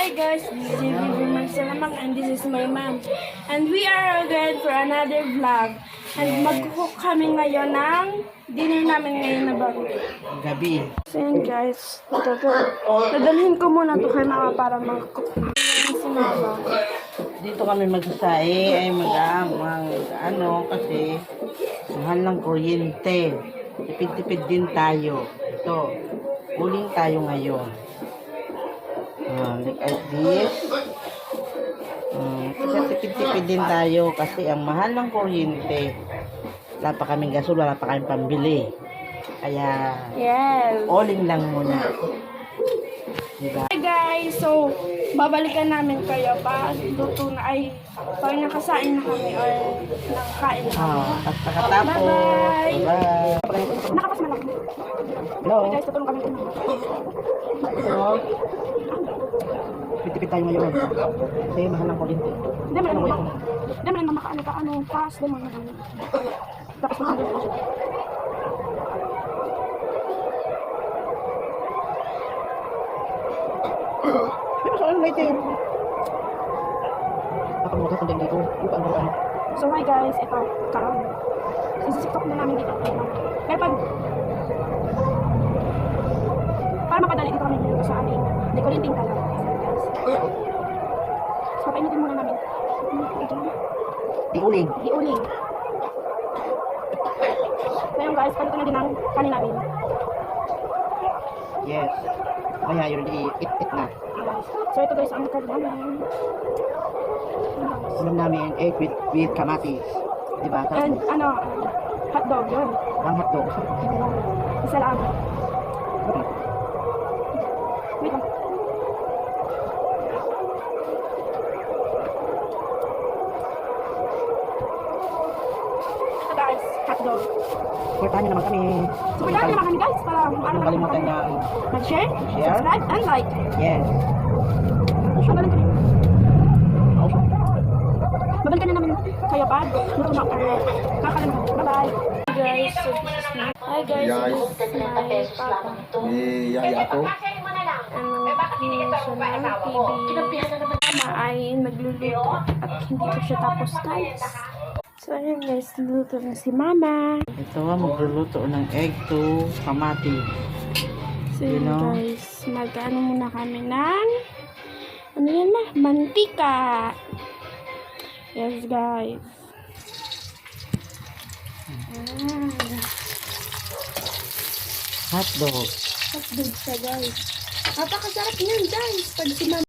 Hi guys, this is JB Marcelamang and this is my mom. And we are again for another vlog. And mag-cook kami ngayon ng dinner namin ngayon na bago. Gabi. So yun guys, dadalhin ko muna to kay mama para mag-cook na. Si mama. Dito kami magsasae ay kasi mahal ng kuryente. Tipid-tipid din tayo. Ito, uling tayo ngayon. Like this. Kasi tipid-tipid din tayo kasi ang mahal ng kuryente. Wala pa kaming gasol, wala pa kaming pambili. Kaya, Yes. uling lang muna. Diba? Hi guys, so babalikan namin kayo pa luto na ay pag nakasain na kami or nakakain na kami. At nakatapos. Bye-bye. Bye-bye. Nakapas na lang. Hello. Hey guys, tutulong kami ito. Hello. Tipid tayo ngayon. Kasi mahal ng kuryente. Hindi mo rin makaano ka, fast, di mo rin. Tapos mo rin. May masaan na ito. Nakamutas ang dito. Upang. So hi guys, ito, karon. Isisiktok na namin dito. Pero para mapadali dito kami dito sa aming decorating talaga. So painitin muna namin. Iuling. Iuling. So yun guys, palito na din ang kanin namin. Yes. Kaya yun i-it na. So ito guys, ang kanin namin. Ulam namin egg with kamatis. Diba? And hotdog yun. Ang hotdog. Isa lang. Wait lang. Ito guys, hotdog. Supportahan nyo naman kami. Supportahan naman kami guys para Huwag kalimutan niya. mag-share, Share. subscribe, and like. Yes. So, galing kami. Babalikan na namin kayo pa. Luto na kami. Kakalimutan. Bye-bye. Guys, so this is my... Hi guys, so this is my papa. Yaya ako. Mama ay nagluluto at hindi ko siya tapos guys. So ayun guys, luluto na si mama. Ito magluluto ng egg to kamatis. So yun guys, mag-ano muna kami ng ano yan na? Mantika. Yes guys. Hotdog. Hotdog siya guys. Napakasarap niyan guys. Pag si mama